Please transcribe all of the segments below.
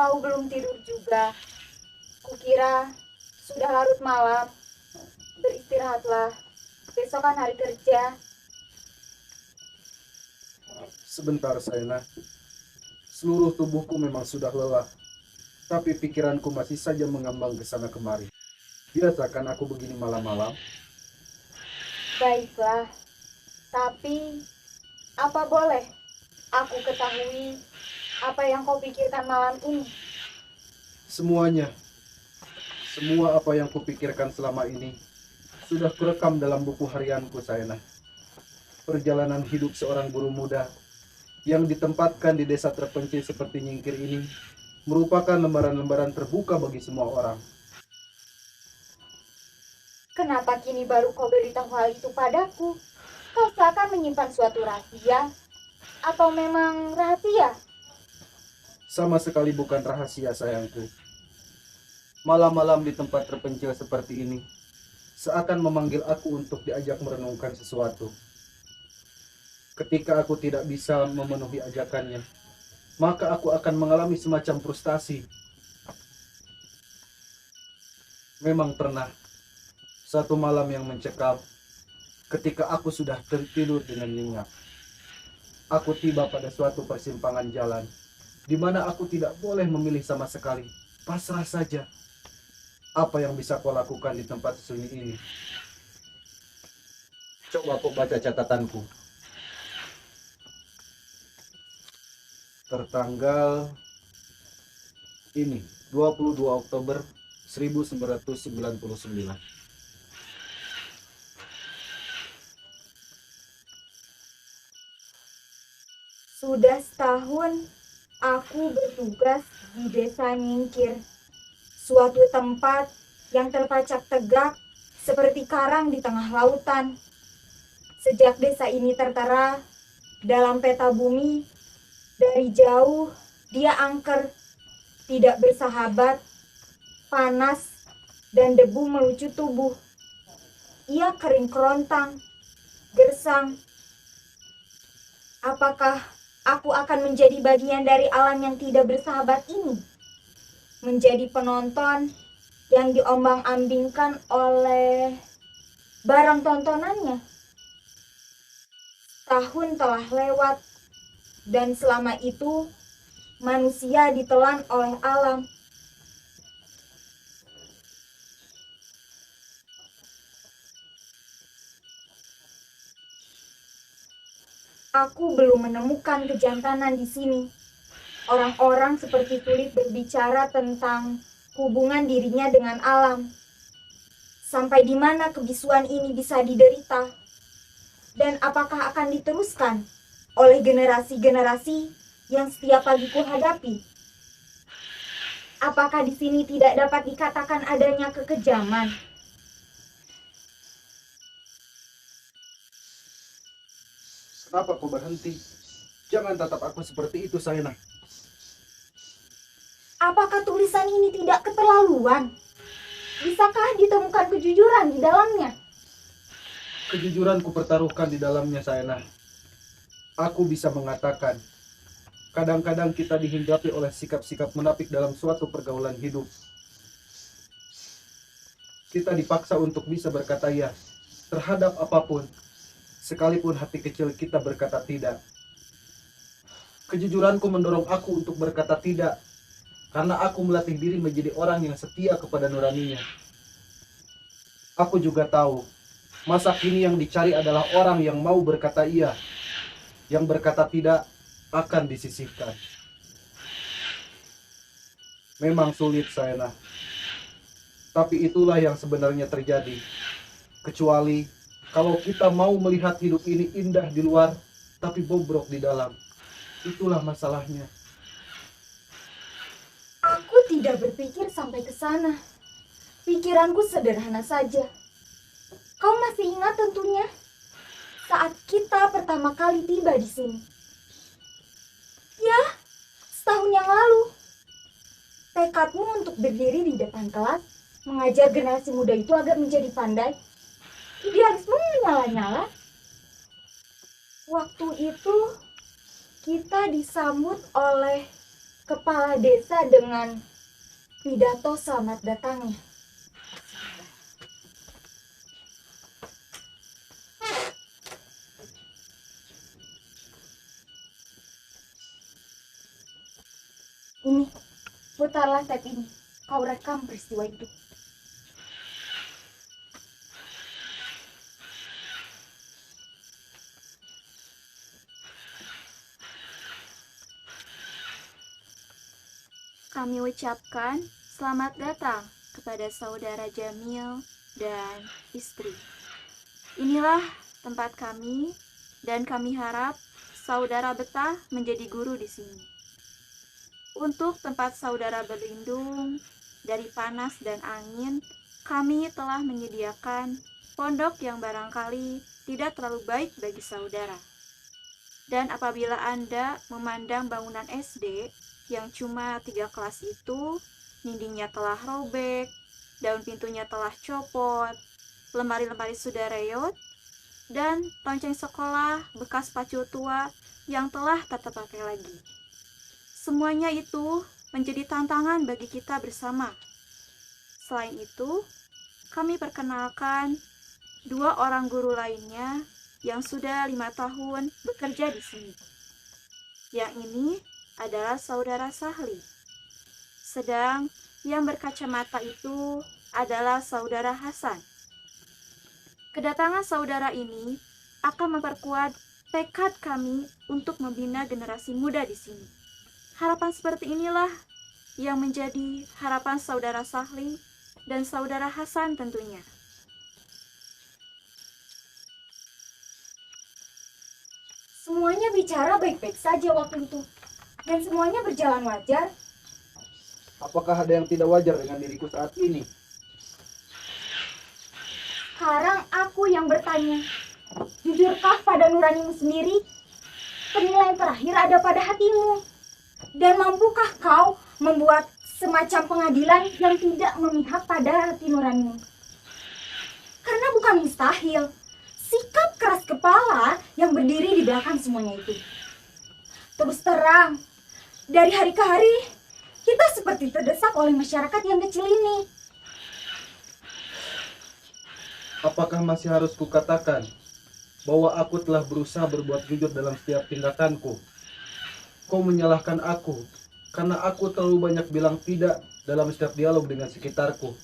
kau belum tidur juga. Kukira sudah larut malam. Beristirahatlah. Besok kan hari kerja. Sebentar, Saina. Seluruh tubuhku memang sudah lelah, tapi pikiranku masih saja mengambang ke sana kemari. Biasakan aku begini malam-malam. Baiklah. Tapi apa boleh aku ketahui apa yang kau pikirkan malam ini? Semuanya, semua apa yang kupikirkan selama ini sudah kurekam dalam buku harianku, Saina. Perjalanan hidup seorang buruh muda yang ditempatkan di desa terpencil seperti Nyingkir ini merupakan lembaran-lembaran terbuka bagi semua orang. Kenapa kini baru kau beritahu hal itu padaku? Kau seakan menyimpan suatu rahasia. Atau memang rahasia? Sama sekali bukan rahasia, sayangku. Malam-malam di tempat terpencil seperti ini seakan memanggil aku untuk diajak merenungkan sesuatu. Ketika aku tidak bisa memenuhi ajakannya, maka aku akan mengalami semacam frustasi. Memang pernah satu malam yang mencekam ketika aku sudah tertidur dengan nyenyak. Aku tiba pada suatu persimpangan jalan di mana aku tidak boleh memilih sama sekali. Pasrah saja. Apa yang bisa kau lakukan di tempat sunyi ini? Coba kau baca catatanku. Tertanggal ini 22 Oktober 1999. Sudah setahun aku bertugas di desa Nyingkir, suatu tempat yang terpacak tegak seperti karang di tengah lautan. Sejak desa ini tertera dalam peta bumi, dari jauh dia angker, tidak bersahabat, panas, dan debu melucut tubuh. Ia kering kerontang, gersang. Apakah aku akan menjadi bagian dari alam yang tidak bersahabat ini? Menjadi penonton yang diombang-ambingkan oleh barang tontonannya? Tahun telah lewat, dan selama itu manusia ditelan oleh alam. Aku belum menemukan kejantanan di sini. Orang-orang seperti sulit berbicara tentang hubungan dirinya dengan alam. Sampai di mana kebisuan ini bisa diderita? Dan apakah akan diteruskan oleh generasi-generasi yang setiap pagi kuhadapi? Apakah di sini tidak dapat dikatakan adanya kekejaman? Kenapa kau berhenti? Jangan tatap aku seperti itu, Saina. Apakah tulisan ini tidak keterlaluan? Bisakah ditemukan kejujuran di dalamnya? Kejujuran ku pertaruhkan di dalamnya, Saina. Aku bisa mengatakan, kadang-kadang kita dihinggapi oleh sikap-sikap menapik dalam suatu pergaulan hidup. Kita dipaksa untuk bisa berkata ya terhadap apapun, sekalipun hati kecil kita berkata tidak. Kejujuranku mendorong aku untuk berkata tidak, karena aku melatih diri menjadi orang yang setia kepada nuraninya. Aku juga tahu, masa kini yang dicari adalah orang yang mau berkata iya, yang berkata tidak akan disisihkan. Memang sulit, Saina. Tapi itulah yang sebenarnya terjadi. Kecuali kalau kita mau melihat hidup ini indah di luar, tapi bobrok di dalam. Itulah masalahnya. Aku tidak berpikir sampai ke sana. Pikiranku sederhana saja. Kau masih ingat tentunya saat kita pertama kali tiba di sini. Ya, setahun yang lalu. Tekadmu untuk berdiri di depan kelas, mengajar generasi muda itu agar menjadi pandai. Idealisme menyala-nyala. Waktu itu kita disambut oleh kepala desa dengan pidato selamat datangnya. Ini, putarlah tape ini. Kau rekam peristiwa itu. Kami ucapkan selamat datang kepada saudara Jamil dan istri. Inilah tempat kami dan kami harap saudara betah menjadi guru di sini. Untuk tempat saudara berlindung dari panas dan angin, kami telah menyediakan pondok yang barangkali tidak terlalu baik bagi saudara. Dan apabila Anda memandang bangunan SD yang cuma 3 kelas itu, dindingnya telah robek, daun pintunya telah copot, lemari-lemari sudah reot, dan lonceng sekolah bekas pacu tua yang telah tak terpakai lagi. Semuanya itu menjadi tantangan bagi kita bersama. Selain itu, kami perkenalkan 2 orang guru lainnya yang sudah 5 tahun bekerja di sini. Yang ini adalah saudara Sahli. Sedang yang berkacamata itu adalah saudara Hasan. Kedatangan saudara ini akan memperkuat tekad kami untuk membina generasi muda di sini. Harapan seperti inilah yang menjadi harapan saudara Sahli dan saudara Hasan tentunya. Semuanya bicara baik-baik saja waktu itu. Dan semuanya berjalan wajar. Apakah ada yang tidak wajar dengan diriku saat ini? Sekarang aku yang bertanya. Jujurkah pada nuranimu sendiri? Penilaian terakhir ada pada hatimu. Dan mampukah kau membuat semacam pengadilan yang tidak memihak pada hati nuranimu? Karena bukan mustahil. Sikap keras kepala yang berdiri di belakang semuanya itu. Terus terang, dari hari ke hari, kita seperti terdesak oleh masyarakat yang kecil ini. Apakah masih harus kukatakan bahwa aku telah berusaha berbuat jujur dalam setiap tindakanku? Kau menyalahkan aku karena aku terlalu banyak bilang tidak dalam setiap dialog dengan sekitarku.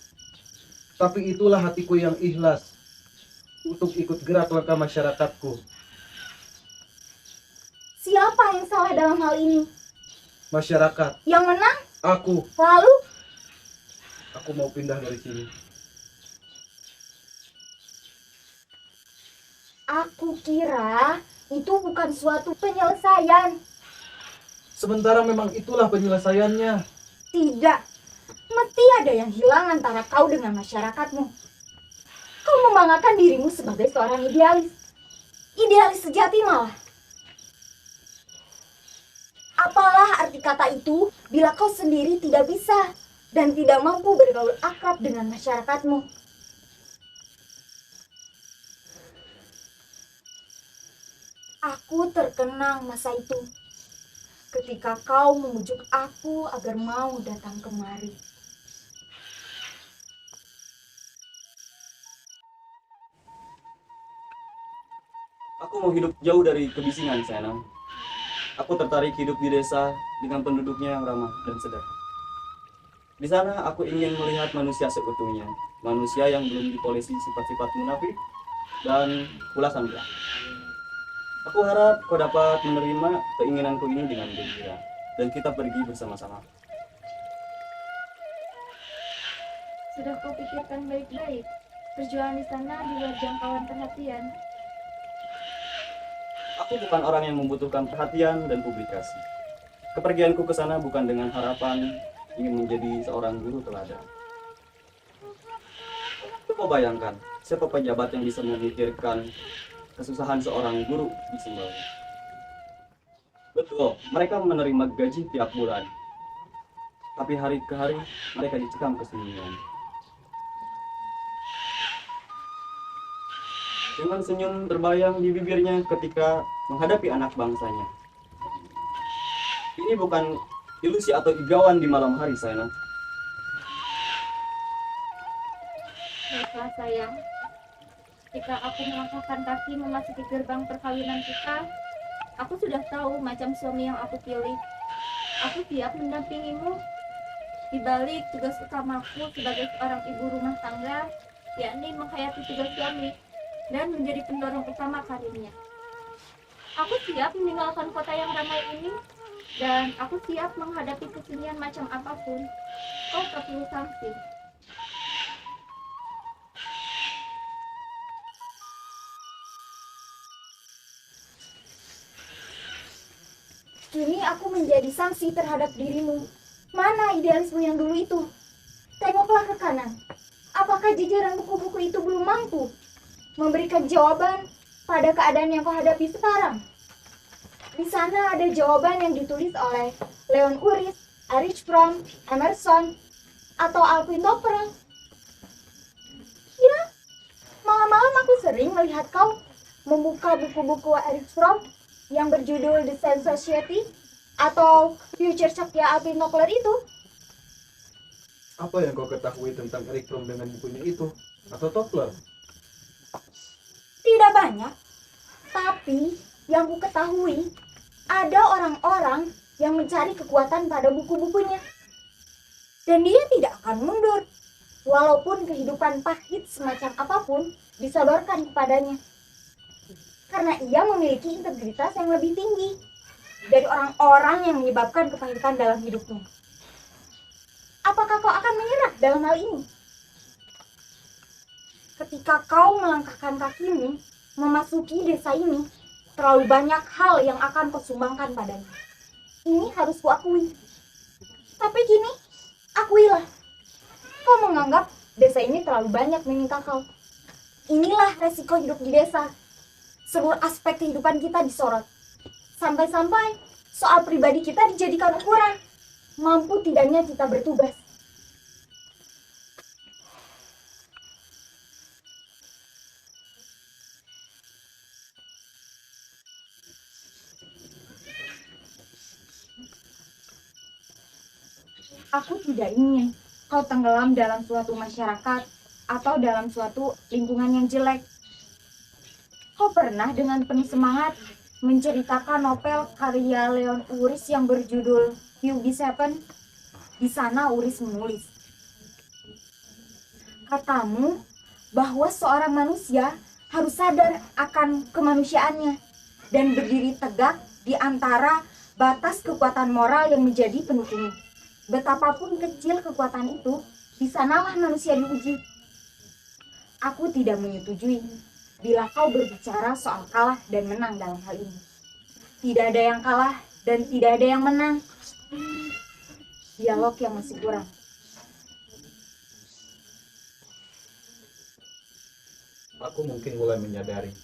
Tapi itulah hatiku yang ikhlas untuk ikut gerak langkah masyarakatku. Siapa yang salah dalam hal ini? Masyarakat. Yang menang? Aku Lalu? Aku mau pindah dari sini. Aku kira itu bukan suatu penyelesaian. Sementara memang itulah penyelesaiannya. Tidak. Mesti ada yang hilang antara kau dengan masyarakatmu. Kau membanggakan dirimu sebagai seorang idealis. Idealis sejati malah. Apalah arti kata itu bila kau sendiri tidak bisa dan tidak mampu bergaul akrab dengan masyarakatmu? Aku terkenang masa itu ketika kau memujuk aku agar mau datang kemari. Aku mau hidup jauh dari kebisingan, Senam. Aku tertarik hidup di desa dengan penduduknya yang ramah dan sederhana. Di sana aku ingin melihat manusia seutuhnya, manusia yang belum dipolisi sifat-sifat munafik dan ulasan belaka. Aku harap kau dapat menerima keinginanku ini dengan gembira dan kita pergi bersama-sama. Sudah kau pikirkan baik-baik. Perjuangan di sana di luar jangkauan perhatian. Aku bukan orang yang membutuhkan perhatian dan publikasi. Kepergianku ke sana bukan dengan harapan ingin menjadi seorang guru teladan. Coba bayangkan, siapa pejabat yang bisa memikirkan kesusahan seorang guru di Sumbawa? Betul, mereka menerima gaji tiap bulan. Tapi hari ke hari mereka dicekam kesunyian. Dengan senyum terbayang di bibirnya ketika menghadapi anak bangsanya. Ini bukan ilusi atau igauan di malam hari, sayang. Baiklah sayang, ketika aku melangkahkan kaki memasuki gerbang perkawinan kita, aku sudah tahu macam suami yang aku pilih. Aku siap mendampingimu di balik tugas utamaku sebagai seorang ibu rumah tangga, yakni menghayati tugas suami dan menjadi pendorong utama karirnya. Aku siap meninggalkan kota yang ramai ini, dan aku siap menghadapi kesunyian macam apapun. Kau tak perlu sanksi. Kini aku menjadi sanksi terhadap dirimu. Mana idealisme yang dulu itu? Tengoklah ke kanan. Apakah jajaran buku-buku itu belum mampu memberikan jawaban pada keadaan yang kau hadapi sekarang? Di sana ada jawaban yang ditulis oleh Leon Uris, Erich Fromm, Emerson, atau Alvin Toffler. Ya, malam-malam aku sering melihat kau membuka buku-buku Erich Fromm yang berjudul The Science Society atau Future Shock-nya Alvin Toffler itu. Apa yang kau ketahui tentang Erich Fromm dengan bukunya itu? Atau Toffler? Tidak banyak, tapi yang ku ketahui ada orang-orang yang mencari kekuatan pada buku-bukunya. Dan dia tidak akan mundur, walaupun kehidupan pahit semacam apapun disodorkan kepadanya. Karena ia memiliki integritas yang lebih tinggi dari orang-orang yang menyebabkan kepahitan dalam hidupnya. Apakah kau akan menyerah dalam hal ini? Ketika kau melangkahkan kakimu memasuki desa ini, terlalu banyak hal yang akan kau sumbangkan padanya. Ini harus kuakui. Tapi kini, akuilah. Kau menganggap desa ini terlalu banyak meminta kau. Inilah resiko hidup di desa. Seluruh aspek kehidupan kita disorot. Sampai-sampai soal pribadi kita dijadikan ukuran. Mampu tidaknya kita bertugas. Aku tidak ingin kau tenggelam dalam suatu masyarakat atau dalam suatu lingkungan yang jelek. Kau pernah dengan penuh semangat menceritakan novel karya Leon Uris yang berjudul Hughie Seven. Di sana Uris menulis, katamu bahwa seorang manusia harus sadar akan kemanusiaannya dan berdiri tegak di antara batas kekuatan moral yang menjadi pendukungnya. Betapapun kecil kekuatan itu, di sanalah manusia diuji. Aku tidak menyetujui bila kau berbicara soal kalah dan menang dalam hal ini. Tidak ada yang kalah dan tidak ada yang menang. Dialog yang masih kurang. Aku mungkin mulai menyadari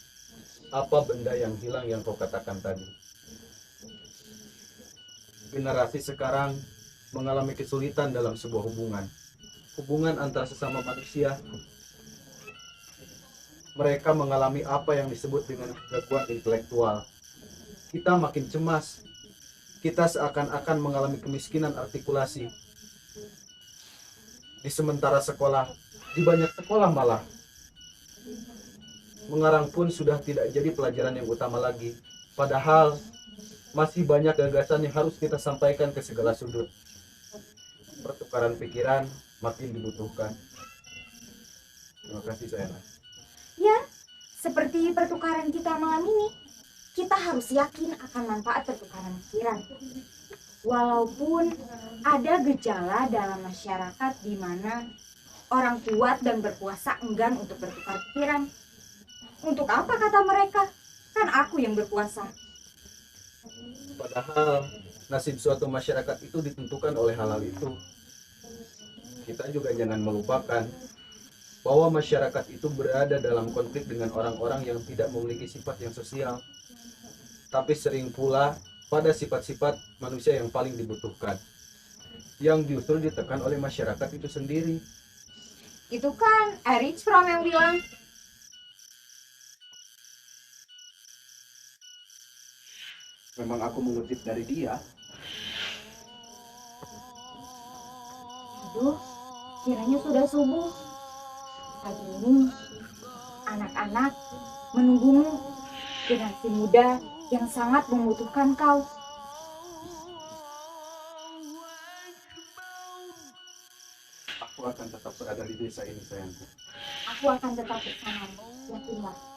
apa benda yang hilang yang kau katakan tadi. Generasi sekarang mengalami kesulitan dalam sebuah hubungan. Hubungan antara sesama manusia. Mereka mengalami apa yang disebut dengan gangguan intelektual. Kita makin cemas. Kita seakan-akan mengalami kemiskinan artikulasi. Di sementara sekolah, di banyak sekolah malah, mengarang pun sudah tidak jadi pelajaran yang utama lagi. Padahal masih banyak gagasan yang harus kita sampaikan ke segala sudut. Pertukaran pikiran makin dibutuhkan. Terima kasih Sayana. Ya, seperti pertukaran kita malam ini, kita harus yakin akan manfaat pertukaran pikiran. Walaupun ada gejala dalam masyarakat di mana orang kuat dan berkuasa enggan untuk bertukar pikiran. Untuk apa kata mereka? Kan aku yang berkuasa. Padahal nasib suatu masyarakat itu ditentukan oleh hal-hal itu. Kita juga jangan melupakan bahwa masyarakat itu berada dalam konflik dengan orang-orang yang tidak memiliki sifat yang sosial, tapi sering pula pada sifat-sifat manusia yang paling dibutuhkan, yang justru ditekan oleh masyarakat itu sendiri. Itu kan Erich Fromm yang bilang. Memang aku mengutip dari dia. Aduh, kiranya sudah subuh. Pagi ini, anak-anak menunggumu. Generasi muda yang sangat membutuhkan kau. Aku akan tetap berada di desa ini sayangku. Aku akan tetap bersamamu. Yakinlah.